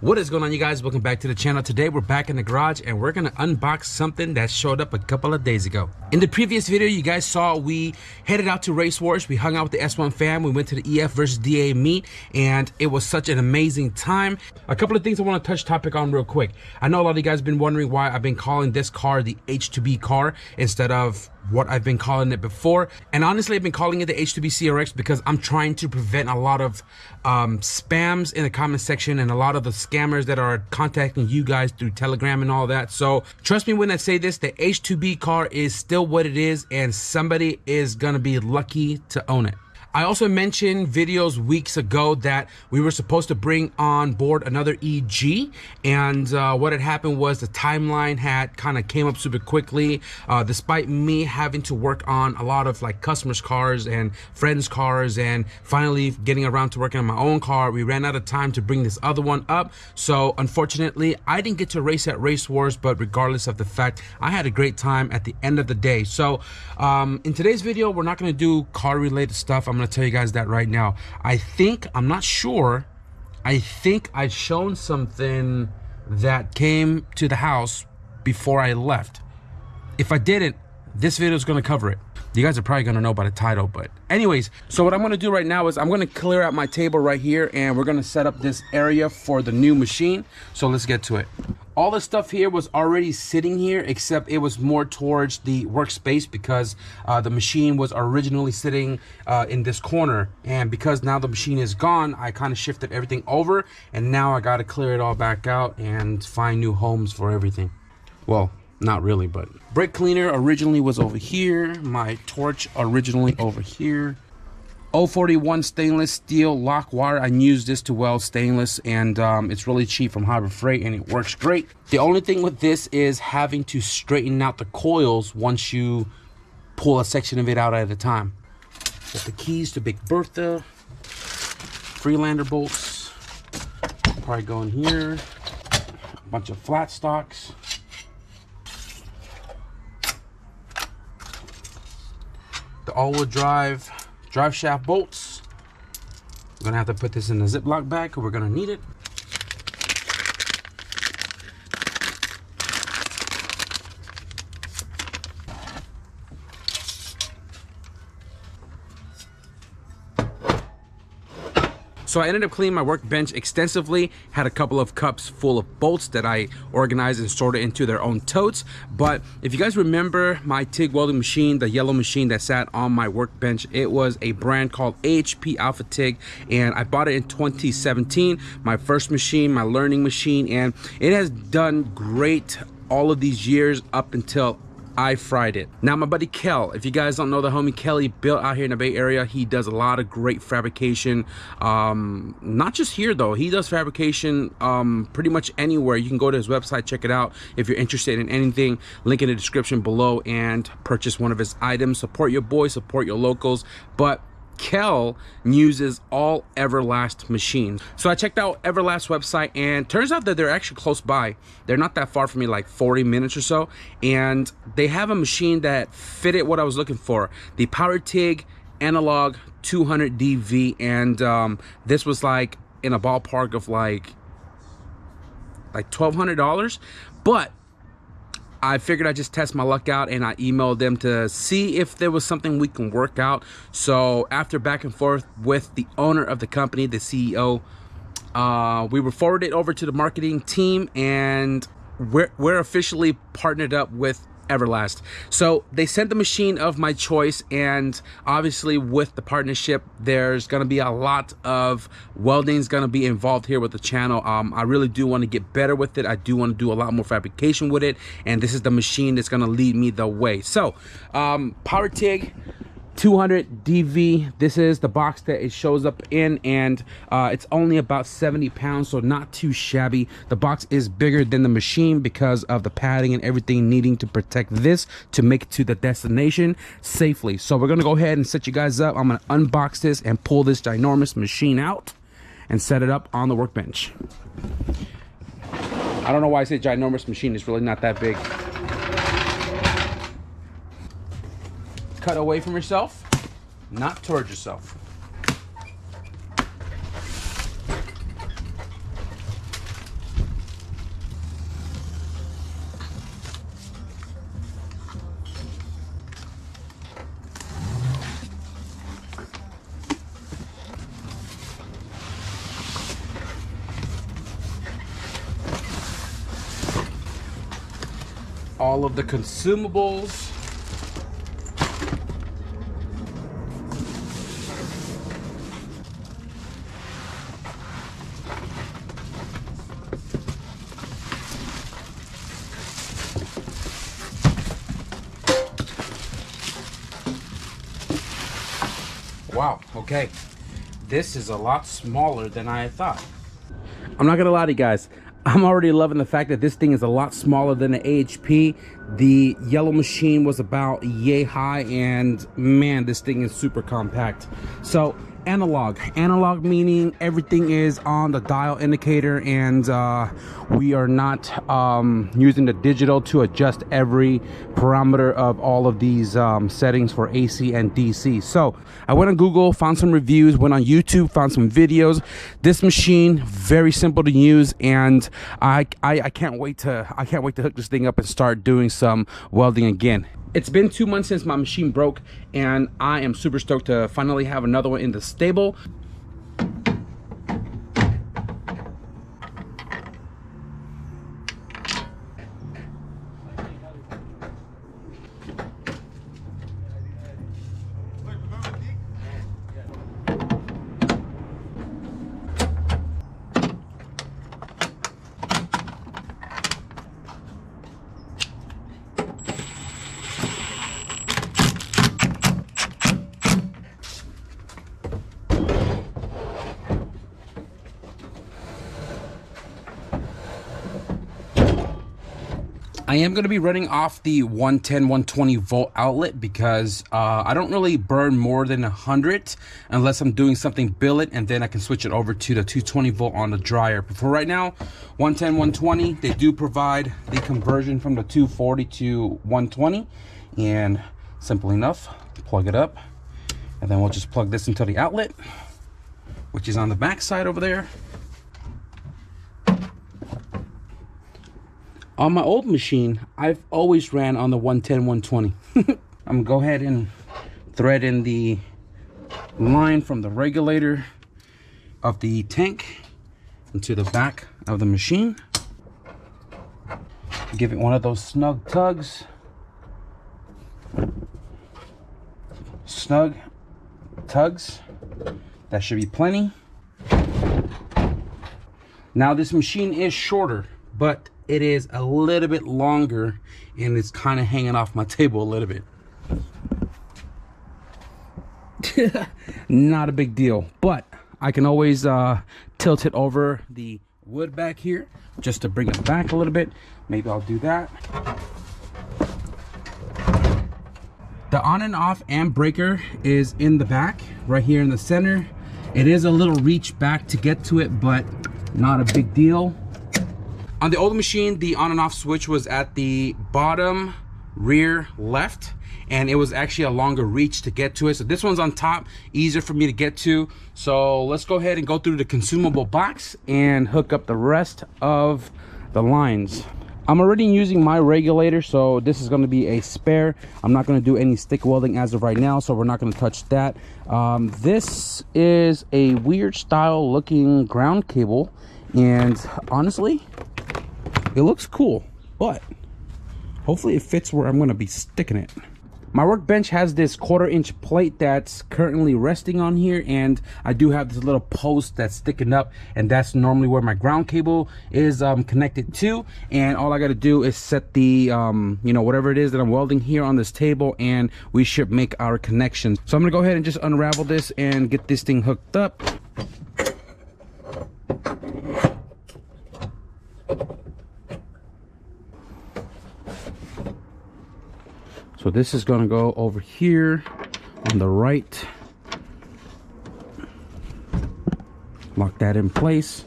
What is going on, you guys? Welcome back to the channel. Today we're back in the garage and we're gonna unbox something that showed up a couple of days ago. In the previous video, you guys saw we headed out to Race Wars. We hung out with the S1 fam. We went to the EF versus DA meet and it was such an amazing time. A couple of things I want to touch topic on real quick. I know a lot of you guys have been wondering why I've been calling this car the H2B car instead of what I've been calling it before. And honestly, I've been calling it the H2B CRX because I'm trying to prevent a lot of spams in the comment section and a lot of the scammers that are contacting you guys through Telegram and all that. So trust me when I say this, the H2B car is still what it is and somebody is gonna be lucky to own it. I also mentioned videos weeks ago that we were supposed to bring on board another EG, and what had happened was the timeline had kind of came up super quickly. Despite me having to work on a lot of like customers' cars and friends' cars and finally getting around to working on my own car, we ran out of time to bring this other one up. So unfortunately, I didn't get to race at Race Wars, but regardless of the fact, I had a great time at the end of the day. So in today's video, we're not going to do car related stuff. I'm going to tell you guys that right now. I'm not sure, I think I've shown something that came to the house before I left. If I didn't, this video is going to cover it. You guys are probably going to know by the title, but anyways, so what I'm going to do right now is I'm going to clear out my table right here and we're going to set up this area for the new machine. So let's get to it. All the stuff here was already sitting here, except it was more towards the workspace because the machine was originally sitting in this corner. And because now the machine is gone, I kind of shifted everything over and now I got to clear it all back out and find new homes for everything. Well, not really, but brake cleaner originally was over here. My torch originally over here. 041 stainless steel lock wire. I use this to weld stainless and it's really cheap from Harbor Freight and it works great. The only thing with this is having to straighten out the coils once you pull a section of it out at a time. Got the keys to Big Bertha, Freelander bolts, probably go in here, a bunch of flat stocks. The all-wheel drive shaft bolts. We're gonna have to put this in a Ziploc bag because we're gonna need it. So I ended up cleaning my workbench extensively, had a couple of cups full of bolts that I organized and sorted into their own totes. But if you guys remember my TIG welding machine, the yellow machine that sat on my workbench, it was a brand called AHP Alpha TIG, and I bought it in 2017, my first machine, my learning machine, and it has done great all of these years up until I fried it. Now my buddy Kel, if you guys don't know the homie KELLYBUILT out here in the Bay Area, he does a lot of great fabrication, not just here though, he does fabrication pretty much anywhere. You can go to his website, check it out if you're interested in anything, link in the description below, and purchase one of his items. Support your boy, support your locals. But Kel uses all Everlast machines. So I checked out Everlast website and turns out that they're actually close by. They're not that far from me, like 40 minutes or so. And they have a machine that fitted what I was looking for. The POWERTIG analog 200 DV. And this was like in a ballpark of like $1,200. But I figured I'd just test my luck out and I emailed them to see if there was something we can work out. So after back and forth with the owner of the company, the CEO, we were forwarded over to the marketing team and we're officially partnered up with Everlast. So they sent the machine of my choice, and obviously with the partnership there's going to be a lot of welding is going to be involved here with the channel. I really do want to get better with it. I do want to do a lot more fabrication with it, and this is the machine that's going to lead me the way. So POWERTIG 200 DV, this is the box that it shows up in, and it's only about 70 pounds, so not too shabby. The box is bigger than the machine because of the padding and everything needing to protect this to make it to the destination safely. So we're gonna go ahead and set you guys up. I'm gonna unbox this and pull this ginormous machine out and set it up on the workbench. I don't know why I say ginormous machine, it's really not that big. Cut away from yourself, not towards yourself. all of the consumables. Wow, okay. This is a lot smaller than I thought. I'm not gonna lie to you guys. I'm already loving the fact that this thing is a lot smaller than the AHP. The yellow machine was about yay high, and man, this thing is super compact. So analog meaning everything is on the dial indicator, and we are not using the digital to adjust every parameter of all of these settings for AC and DC. So I went on Google, found some reviews, went on YouTube, found some videos. This machine, very simple to use, and I can't wait to hook this thing up and start doing some welding again. It's been 2 months since my machine broke, and I am super stoked to finally have another one in the stable. I am going to be running off the 110, 120 volt outlet because I don't really burn more than 100 unless I'm doing something billet, and then I can switch it over to the 220 volt on the dryer. But for right now, 110, 120, they do provide the conversion from the 240 to 120, and simple enough, plug it up, and then we'll just plug this into the outlet, which is on the back side over there. On my old machine, I've always ran on the 110, 120. I'm gonna go ahead and thread in the line from the regulator of the tank into the back of the machine. Give it one of those snug tugs. Snug tugs. That should be plenty. Now this machine is shorter, but it is a little bit longer, and it's kind of hanging off my table a little bit. Not a big deal, but I can always tilt it over the wood back here just to bring it back a little bit. Maybe I'll do that. The on and off amp breaker is in the back right here in the center. It is a little reach back to get to it, but not a big deal. On the old machine, the on and off switch was at the bottom rear left, and it was actually a longer reach to get to it. So this one's on top, easier for me to get to. So let's go ahead and go through the consumable box and hook up the rest of the lines. I'm already using my regulator, so this is going to be a spare. I'm not going to do any stick welding as of right now, so we're not going to touch that. This is a weird style looking ground cable, and honestly, it looks cool, but hopefully it fits where I'm going to be sticking it. My workbench has this 1/4 inch plate that's currently resting on here, and I do have this little post that's sticking up, and that's normally where my ground cable is connected to. And all I got to do is set the you know, whatever it is that I'm welding here on this table, and we should make our connection. So I'm gonna go ahead and just unravel this and get this thing hooked up. So this is going to go over here on the right. Lock that in place.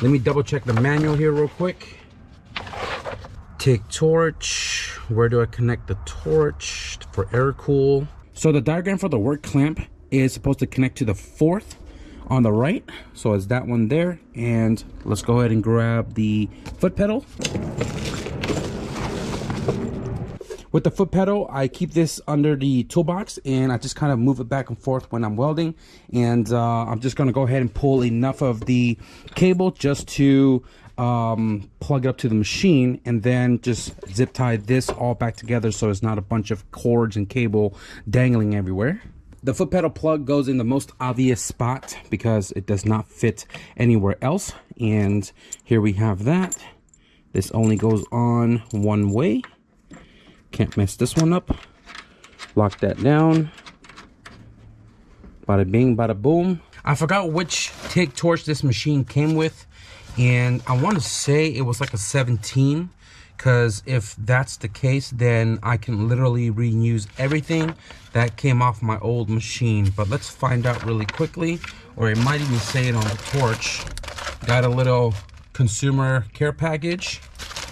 Let me double check the manual here real quick. TIG torch. Where do I connect the torch for air cool? So the diagram for the work clamp is supposed to connect to the 4th on the right. So it's that one there. And let's go ahead and grab the foot pedal. With the foot pedal, I keep this under the toolbox, and I just kind of move it back and forth when I'm welding. And I'm just going to go ahead and pull enough of the cable just to plug it up to the machine, and then just zip tie this all back together so it's not a bunch of cords and cable dangling everywhere. The foot pedal plug goes in the most obvious spot because it does not fit anywhere else. And here we have that. This only goes on one way. Can't mess this one up. Lock that down. Bada bing, bada boom. I forgot which TIG torch this machine came with, and I want to say it was like a 17, because if that's the case, then I can literally reuse everything that came off my old machine. But let's find out really quickly, or it might even say it on the torch. Got a little consumer care package.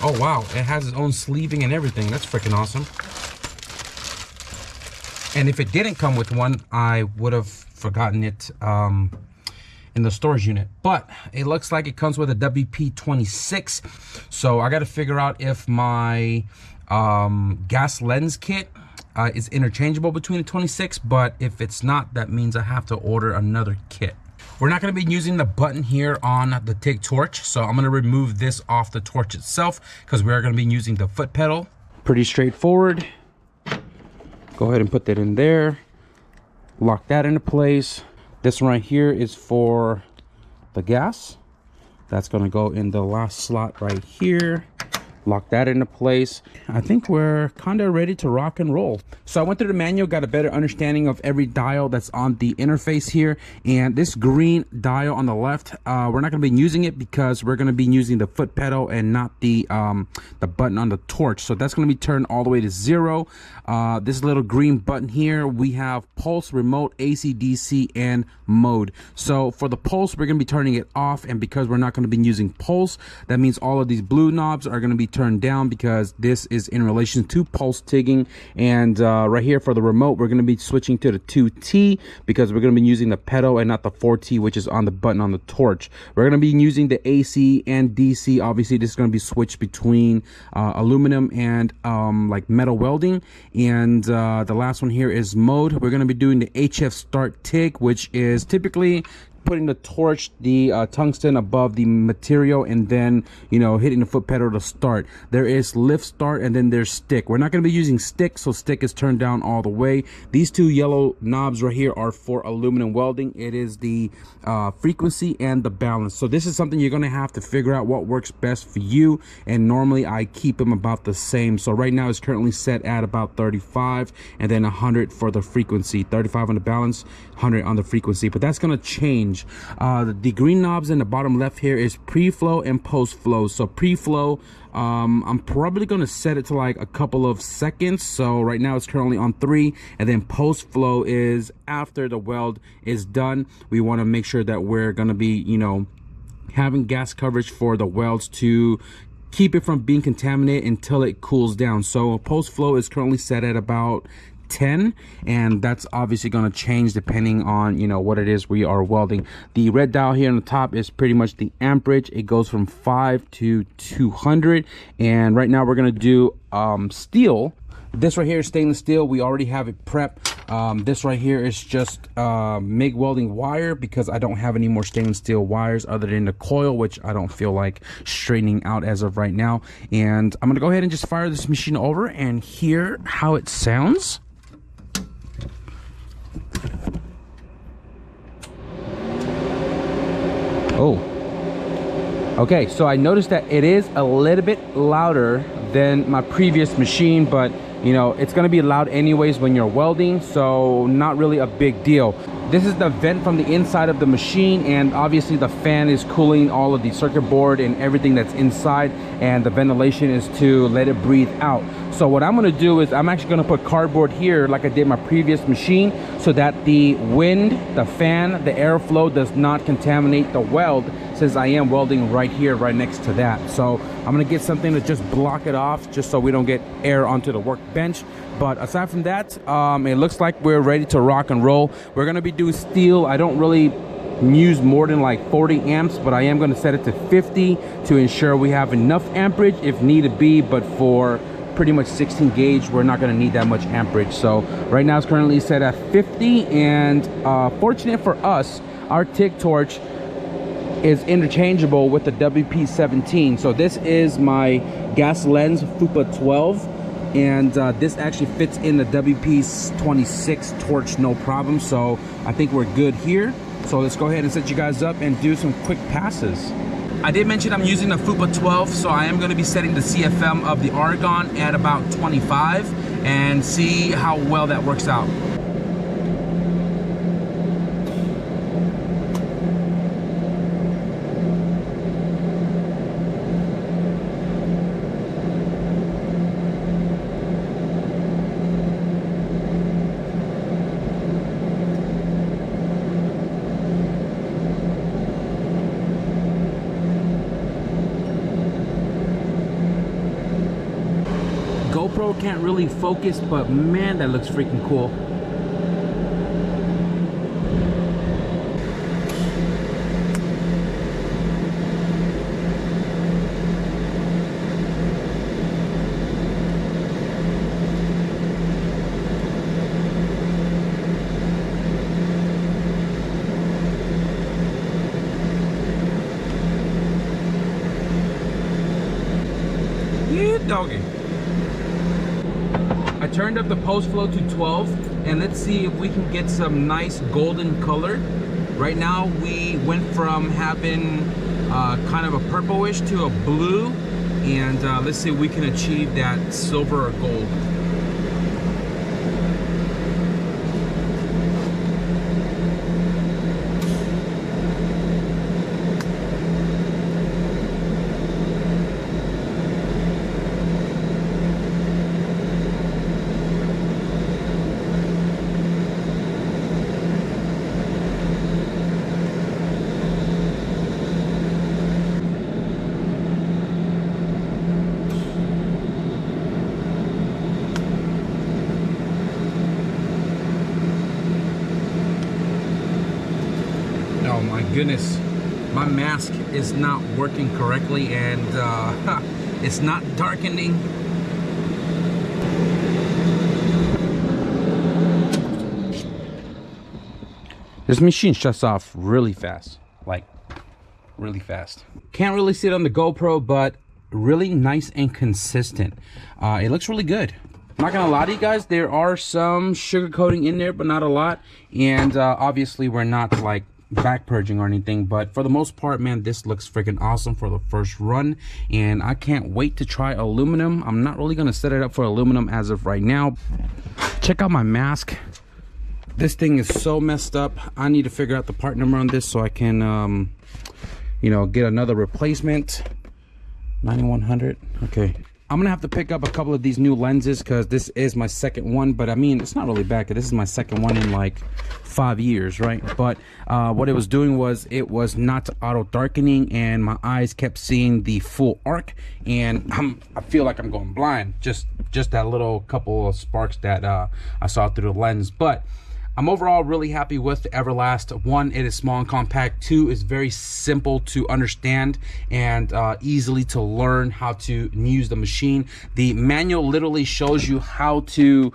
Oh wow, it has its own sleeving and everything. That's freaking awesome. And if it didn't come with one, I would have forgotten it in the storage unit. But it looks like it comes with a WP26. So I got to figure out if my gas lens kit is interchangeable between the 26. But if it's not, that means I have to order another kit. We're not going to be using the button here on the TIG torch, so I'm going to remove this off the torch itself because we're going to be using the foot pedal. Pretty straightforward. Go ahead and put that in there. Lock that into place. This one right here is for the gas. That's going to go in the last slot right here. Lock that into place. I think we're kind of ready to rock and roll. So I went through the manual, got a better understanding of every dial that's on the interface here. And this green dial on the left, we're not going to be using it because we're going to be using the foot pedal and not the button on the torch. So that's going to be turned all the way to 0. This little green button here, we have pulse, remote, AC, DC, and mode. So for the pulse, we're going to be turning it off. And because we're not going to be using pulse, that means all of these blue knobs are going to be turned down because this is in relation to pulse tigging. And right here for the remote, we're going to be switching to the 2T because we're going to be using the pedal and not the 4T, which is on the button on the torch. We're going to be using the AC and DC. Obviously, this is going to be switched between aluminum and like metal welding. And the last one here is mode. We're going to be doing the HF start TIG, which is typically putting the torch, the tungsten above the material, and then, you know, hitting the foot pedal to start. There is lift start, and then there's stick. We're not going to be using stick, so stick is turned down all the way. These two yellow knobs right here are for aluminum welding. It is the frequency and the balance. So this is something you're going to have to figure out what works best for you, and normally I keep them about the same. So right now it's currently set at about 35, and then 100 for the frequency. 35 on the balance, 100 on the frequency, but that's going to change. The green knobs in the bottom left here is pre-flow and post-flow. So pre-flow, I'm probably going to set it to like a couple of seconds. So right now it's currently on 3, and then post-flow is after the weld is done. We want to make sure that we're going to be, you know, having gas coverage for the welds to keep it from being contaminated until it cools down. So post-flow is currently set at about 10, and that's obviously going to change depending on, you know, what it is we are welding. The red dial here on the top is pretty much the amperage. It goes from 5 to 200, and right now we're going to do steel. This right here is stainless steel. We already have it prepped. This right here is just MIG welding wire because I don't have any more stainless steel wires other than the coil, which I don't feel like straightening out as of right now. And I'm gonna go ahead and just fire this machine over and hear how it sounds. Oh, okay, so I noticed that it is a little bit louder than my previous machine, but you know, it's going to be loud anyways when you're welding, so not really a big deal. This is the vent from the inside of the machine, and obviously the fan is cooling all of the circuit board and everything that's inside, and the ventilation is to let it breathe out. So what I'm going to do is I'm actually going to put cardboard here like I did my previous machine, so that the wind, the fan, the airflow does not contaminate the weld, since I am welding right here, right next to that. So I'm going to get something to just block it off, just so we don't get air onto the workbench. But aside from that, it looks like we're ready to rock and roll. We're going to be doing steel. I don't really use more than like 40 amps, but I am going to set it to 50 to ensure we have enough amperage if need be. But for pretty much 16 gauge, we're not going to need that much amperage. So right now it's currently set at 50, and fortunate for us, our TIG torch is interchangeable with the WP17. So this is my gas lens FUPA 12, and this actually fits in the WP26 torch no problem. So I think we're good here. So let's go ahead and set you guys up and do some quick passes. I did mention I'm using the FUPA 12, so I am going to be setting the CFM of the argon at about 25 and see how well that works out. GoPro can't really focus, but man, that looks freaking cool. Yeah, doggy. I turned up the post flow to 12, and let's see if we can get some nice golden color. Right now we went from having kind of a purplish to a blue, and let's see if we can achieve that silver or gold. Oh my goodness, my mask is not working correctly, and it's not darkening. This machine shuts off really fast, like really fast. Can't really see it on the GoPro, but really nice and consistent. It looks really good. I'm not gonna lie to you guys, there are some sugar coating in there, but not a lot. And obviously we're not like back purging or anything, but for the most part, man, this looks freaking awesome for the first run, and I can't wait to try aluminum. I'm not really gonna set it up for aluminum as of right now. Check out my mask. This thing is so messed up. I need to figure out the part number on this so I can you know, get another replacement. 9100. Okay, I'm gonna have to pick up a couple of these new lenses because this is my second one, but I mean, it's not really bad. This is my second one in like 5 years, right? But what it was doing was it was not auto darkening, and my eyes kept seeing the full arc, and I feel like I'm going blind. Just that little couple of sparks that I saw through the lens. But I'm overall really happy with the Everlast. One, it is small and compact. Two, it's very simple to understand and easily to learn how to use the machine. The manual literally shows you how to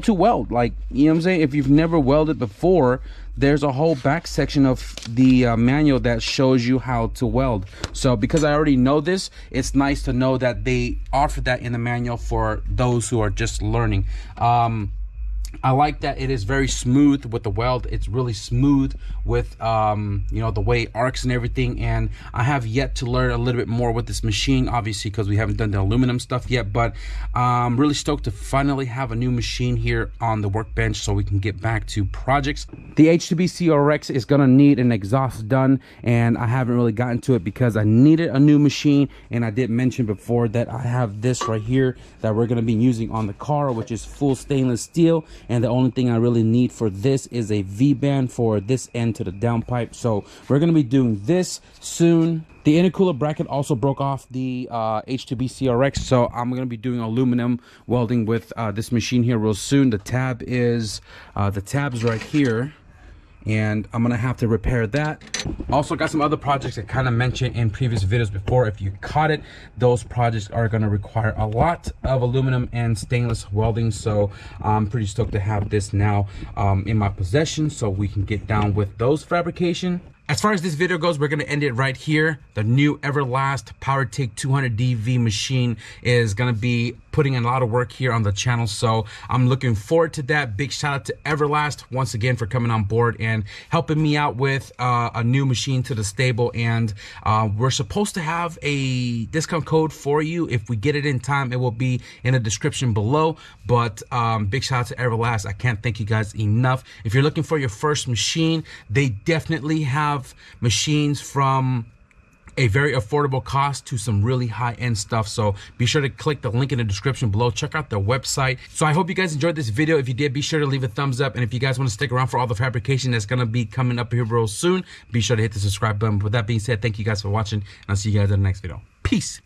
weld, like, you know what I'm saying? If you've never welded before, there's a whole back section of the manual that shows you how to weld. So because I already know this, it's nice to know that they offer that in the manual for those who are just learning. I like that it is very smooth with the weld. It's really smooth with you know, the way it arcs and everything. And I have yet to learn a little bit more with this machine, obviously, because we haven't done the aluminum stuff yet. But I'm really stoked to finally have a new machine here on the workbench so we can get back to projects. The H2B CRX is gonna need an exhaust done, and I haven't really gotten to it because I needed a new machine. And I did mention before that I have this right here that we're gonna be using on the car, which is full stainless steel. And the only thing I really need for this is a V-band for this end to the downpipe. So we're going to be doing this soon. The intercooler bracket also broke off the H2B CRX, so I'm going to be doing aluminum welding with this machine here real soon. The tab is the tab's right here, and I'm gonna have to repair that. Also got some other projects I kind of mentioned in previous videos before. If you caught it, those projects are gonna require a lot of aluminum and stainless welding, so I'm pretty stoked to have this now in my possession so we can get down with those fabrication. As far as this video goes, we're gonna end it right here. The new Everlast POWERTIG 200DV machine is gonna be putting in a lot of work here on the channel, so I'm looking forward to that. Big shout out to Everlast once again for coming on board and helping me out with a new machine to the stable. And we're supposed to have a discount code for you. If we get it in time, it will be in the description below. But big shout out to Everlast. I can't thank you guys enough. If you're looking for your first machine, they definitely have machines from a very affordable cost to some really high-end stuff. So be sure to click the link in the description below. Check out their website. So I hope you guys enjoyed this video. If you did, be sure to leave a thumbs up. And if you guys want to stick around for all the fabrication that's going to be coming up here real soon, be sure to hit the subscribe button. With that being said, thank you guys for watching, and I'll see you guys in the next video. Peace.